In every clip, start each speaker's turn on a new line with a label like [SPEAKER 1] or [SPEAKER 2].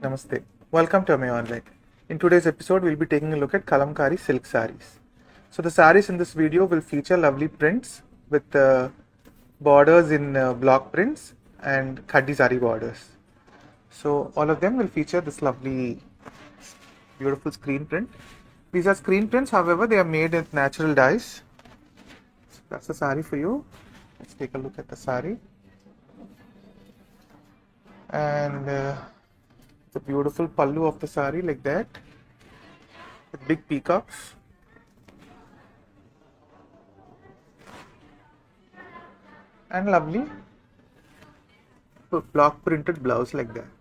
[SPEAKER 1] Namaste. Welcome to Amay Online. In today's episode, we'll be taking a look at Kalamkari silk saris. So the saris in this video will feature lovely prints with borders in block prints and khadi sari borders. So all of them will feature this lovely, beautiful screen print. These are screen prints, however, they are made with natural dyes. So that's the sari for you. Let's take a look at the sari. And the beautiful pallu of the sari like that with big peacocks, and lovely block printed blouse like that.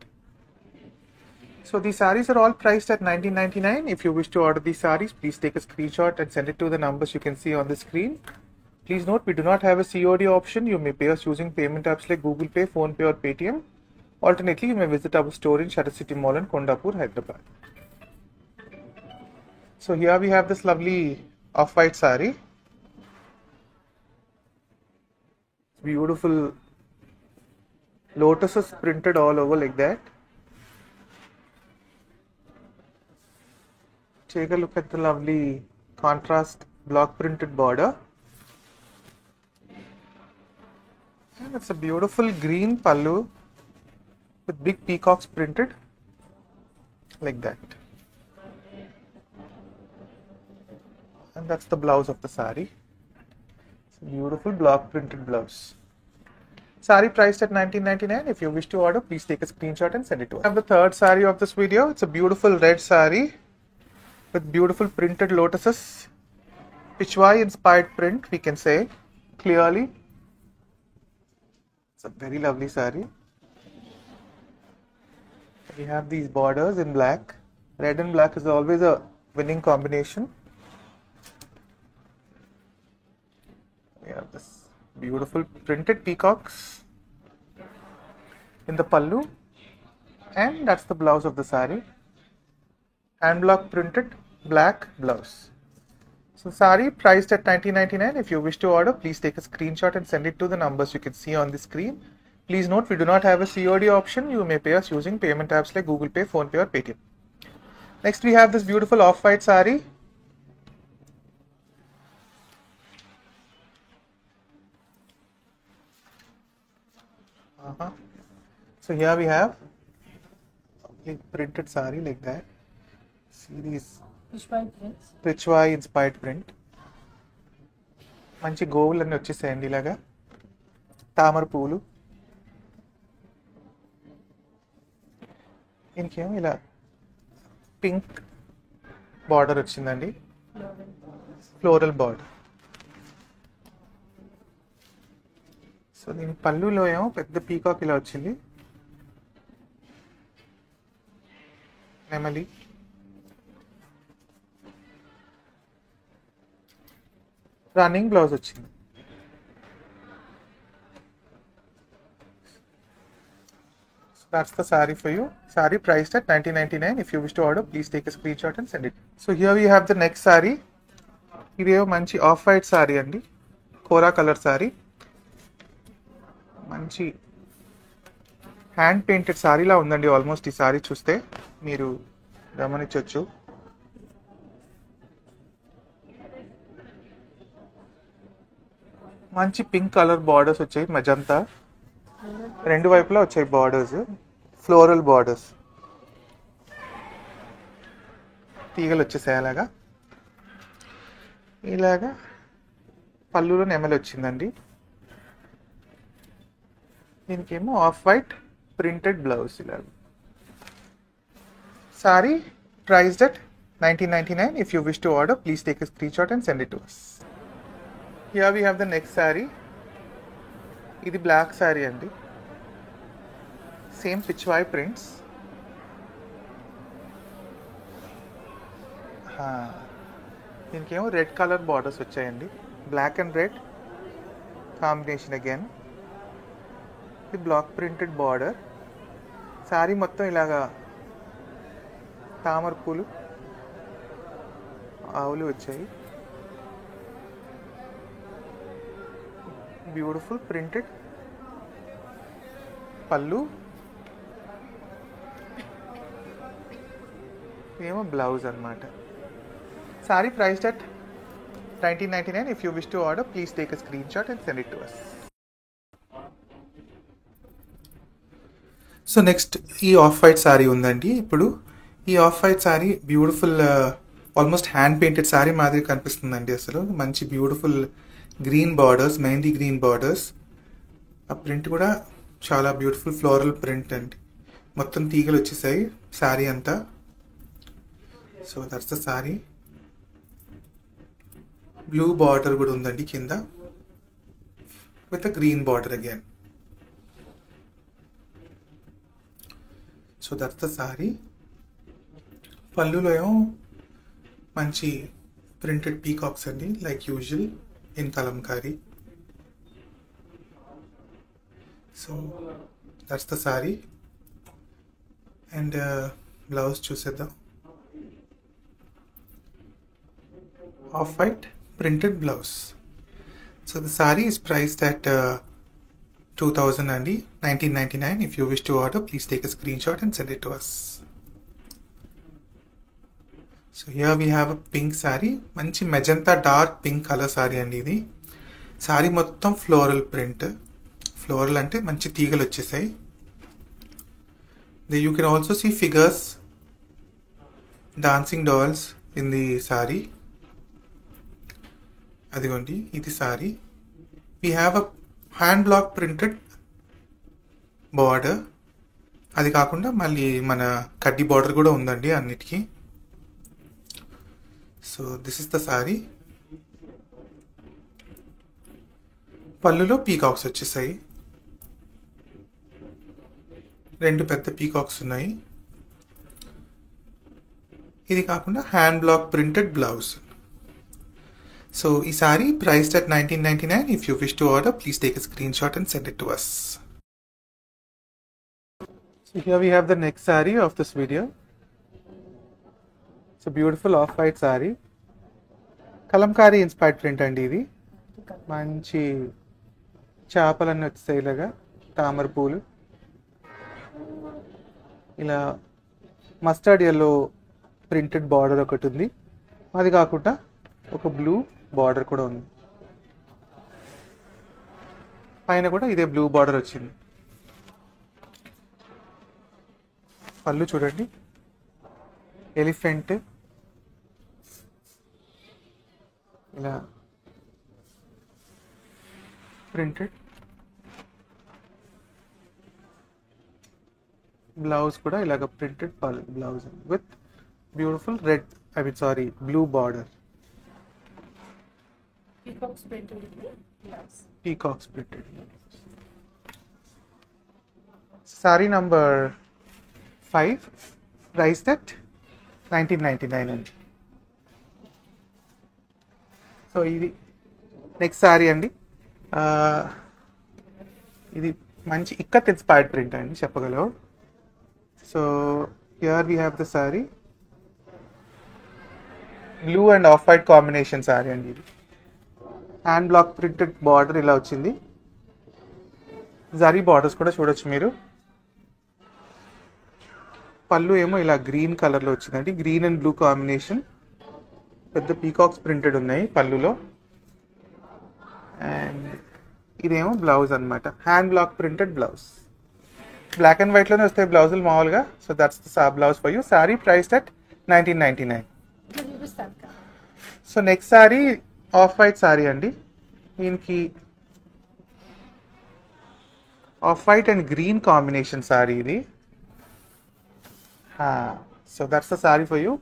[SPEAKER 1] So these saris are all priced at 1999. If you wish to order these saris, please take a screenshot and send it to the numbers you can see on the screen. Please note, we do not have a COD option. You may pay us using payment apps like Google Pay, PhonePe or Paytm. Alternately, you may visit our store in Shutter City Mall in Kondapur, Hyderabad. So here we have this lovely off-white sari. Beautiful lotuses printed all over like that. Take a look at the lovely contrast block printed border. And it's a beautiful green pallu with big peacocks printed like that. And that's the blouse of the sari. It's a beautiful block printed blouse. Sari priced at 1999. If you wish to order, please take a screenshot and send it to us. I have the third sari of this video. It's a beautiful red sari with beautiful printed lotuses. Pichwai inspired print, we can say clearly. It's a very lovely sari. We have these borders in black. Red and black is always a winning combination. We have this beautiful printed peacocks in the pallu, and that's the blouse of the sari. Hand block printed black blouse. So sari priced at 1999. If you wish to order, please take a screenshot and send it to the numbers you can see on the screen. Please note, we do not have a COD option. You may pay us using payment apps like Google Pay, PhonePe or Paytm. Next we have this beautiful off-white sari. So here we have a printed sari like that. See these Pichwai inspired print. మంచి గోవులన్నీ వచ్చేసాయండి ఇలాగా తామర పువ్వులు. ఇంకేమో ఇలా pink border వచ్చిందండి, floral border. So దీని పళ్ళులో ఏమో పెద్ద పీకాక్ ఇలా వచ్చింది, నెమలి. రన్నింగ్ బ్లౌజ్ వచ్చింది. That's the sari for you. Sari priced at 1999. If you wish to order, please take a screenshot and send it. So here we have the next sari. ఇదేమో మంచి ఆఫ్ వైట్ సారీ అండి, కోరా colour sorry. మంచి hand painted సారీలా ఉందండి almost. ఈ sorry చూస్తే మీరు గమనించవచ్చు. మంచి పింక్ కలర్ బార్డర్స్ వచ్చాయి, మజంతా రెండు వైపులా వచ్చాయి బార్డర్స్, ఫ్లోరల్ బార్డర్స్. తీగలు వచ్చేసాయి అలాగా. ఇలాగా పళ్ళులో నెమలి వచ్చిందండి. దీనికేమో ఆఫ్ వైట్ ప్రింటెడ్ బ్లౌజ్ ఇలా. Sorry priced at 1999. If you wish to order, please take a screenshot and send it to us. Here we have the next saree. ఇది బ్లాక్ శారీ అండి, సేమ్ పిచ్వాయ్ ప్రింట్స్. దీనికేమో రెడ్ కలర్ బార్డర్స్ వచ్చాయండి, black and red combination again. ఇది black printed border. Sari మొత్తం ఇలాగా తామర పూలు, ఆవులు వచ్చాయి. బ్యూటిఫుల్ ప్రింటెడ్ పళ్ళు, ఇదేమో బ్లౌజ్ అనమాట. Sorry priced at 1999. If you wish to order, please take a screenshot and send it to us. So next ఈ ఆఫ్ వైట్ శారీ ఉందండి. ఇప్పుడు ఈ off white sari beautiful almost hand painted sari మాదిరి కనిపిస్తుందండి. అసలు మంచి beautiful green borders, mehndi green borders. ఆ print కూడా చాలా బ్యూటిఫుల్ ఫ్లోరల్ ప్రింట్ అండి. మొత్తం తీగలు వచ్చేసాయి శారీ అంతా. So that's the sari. Blue border కూడా ఉందండి కింద with green border again. So that's the sari. పళ్ళులో ఏమో మంచి ప్రింటెడ్ పీకాక్స్ అండి, like usual in Kalamkari. So that's the sari. And blouse చూసేద్దాం. Off white printed blouse. So the saree is priced at 2000 and 1999. If you wish to order, please take a screenshot and send it to us. So here we have a pink saree. Manchi magenta dark pink color saree andi idi. Saree mottam floral print. Floral ante manchi teegalu vachesai. There you can also see figures, dancing dolls in the saree. అదిగోండి ఇది sorry. We have a hand block printed border. అది కాకుండా మళ్ళీ మన కడ్డీ border కూడా ఉందండి అన్నిటికీ. So this is the sari. పళ్ళులో పీకాక్స్ వచ్చేసాయి. 2 పెద్ద పీకాక్స్ ఉన్నాయి. ఇది కాకుండా hand block printed blouse. So, this saree priced at 1999. If you wish to order, please take a screenshot and send it to us. So here we have the next saree of this video. It's a beautiful off-white saree. Kalamkari inspired print and ఇది మంచి చేపలన్నీ వచ్చేసాయి ఇలాగా, తామర పూలు. ఇలా mustard yellow printed border ఒకటి ఉంది. అది కాకుండా ఒక బ్లూ బార్డర్ కూడా ఉంది. పైన కూడా ఇదే బ్లూ బార్డర్ వచ్చింది. పళ్ళు చూడండి, ఎలిఫెంట్ ఇలా ప్రింటెడ్. బ్లౌజ్ కూడా ఇలాగ printed blouse with beautiful red, blue border.
[SPEAKER 2] Peacocks printed blouse.
[SPEAKER 1] Peacocks printed. Saree number 5, priced at 1999 అండి. సో ఇది నెక్స్ట్ సారీ అండి. ఇది మంచి ఇక్కత్ ఇన్స్పైర్డ్ ప్రింట్ అండి చెప్పగలవు. So here we have the sari. Blue and off white combination sari అండి ఇది. Hand block printed border ఇలా వచ్చింది. జరీ బార్డర్స్ కూడా చూడొచ్చు మీరు. పళ్ళు ఏమో ఇలా గ్రీన్ కలర్లో వచ్చిందండి, గ్రీన్ అండ్ బ్లూ కాంబినేషన్. పెద్ద పీకాక్స్ ప్రింటెడ్ ఉన్నాయి పళ్ళులో. అండ్ ఇదేమో బ్లౌజ్ అనమాట, hand block printed blouse. Black and వైట్లోనే వస్తాయి బ్లౌజులు మామూలుగా. So that's the blouse for you. Sari priced at 1999. So next sari off white sari అండి. దీనికి off white and green combination sari ఇది. So that's the sari for you.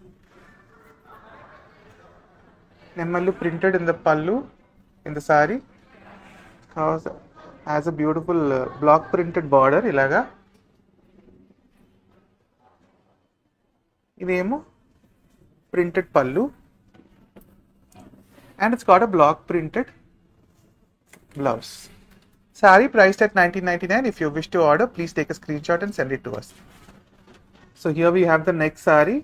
[SPEAKER 1] నెమ్మల్లు printed in the pallu in the sari has a beautiful black printed border ఇలాగా. ఇదేమో printed పల్లు and it's got a block printed blouse. Saree priced at 1999. If you wish to order, please take a screenshot and send it to us. So here we have the next saree.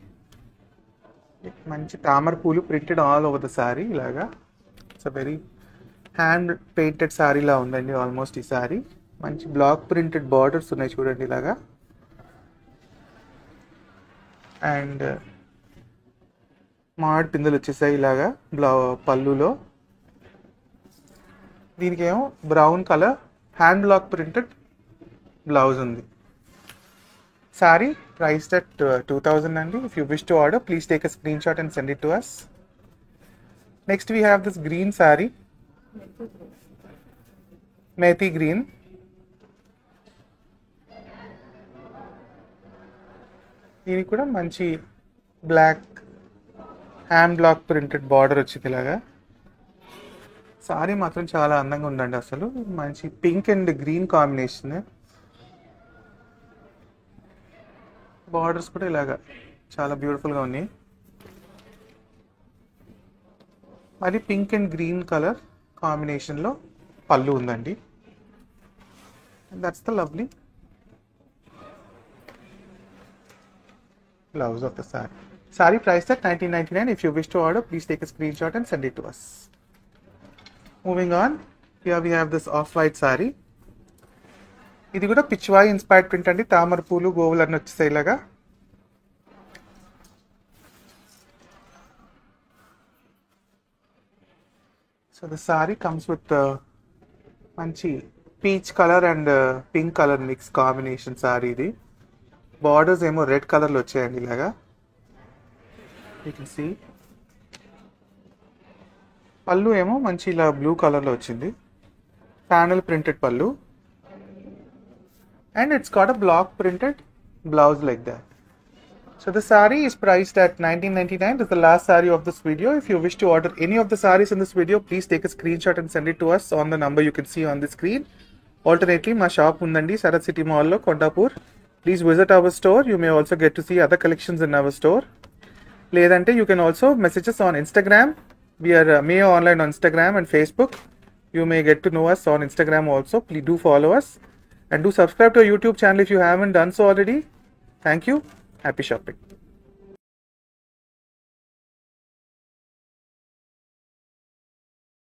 [SPEAKER 1] Manchi tamar poolu printed all over the saree ilaga. It's a very hand painted saree la undandi almost ee saree. Manchi block printed borders unnai chudandi ilaga. And మామిడి పిందెలు వచ్చేసాయి ఇలాగా పళ్ళులో. దీనికి ఏమో brown colour hand block printed blouse ఉంది. Sorry priced at 2000 అండి. If you wish to order please take a screenshot and send it to us. Next we have this green saree, methi green. దీనికి కూడా మంచి black hand block printed border వచ్చింది ఇలాగా. సారీ మాత్రం చాలా అందంగా ఉందండి. అసలు మంచి pink and green combination. Borders కూడా ఇలాగా చాలా బ్యూటిఫుల్గా ఉన్నాయి. మరి పింక్ అండ్ గ్రీన్ కలర్ కాంబినేషన్లో పళ్ళు ఉందండి. That's the lovely blouse of the saree. Saree priced at 1999. If you wish to order, please take a screenshot and send it to us. Moving on, here we have this off-white saree. ఇది కూడా Pichwai inspired print అండి. తామర పూలు గోవులు అన్నీ వచ్చేసాయి ఇలాగా. So the sari comes with మంచి peach colour and pink colour mix combination sari ఇది. బార్డర్స్ ఏమో రెడ్ కలర్లో వచ్చాయండి ఇలాగా. యూ కెన్ సీ పళ్ళు ఏమో మంచి ఇలా బ్లూ కలర్లో వచ్చింది. ప్యానల్ ప్రింటెడ్ పళ్ళు and it's got a block printed blouse like that. So the saree is priced at 1999. This is the last saree of this video. If you wish to order any of the sarees in this video, please take a screenshot and send it to us on the number you can see on the screen. Alternately, my shop undandi Sarat City Mall lo Kondapur. Please visit our store. You may also get to see other collections in our store. Ledante you can also message us on Instagram. We are Mayo Online on Instagram and Facebook. You may get to know us on Instagram also. Please do follow us. And do subscribe to our YouTube channel if you haven't done so already. Thank you. Happy shopping.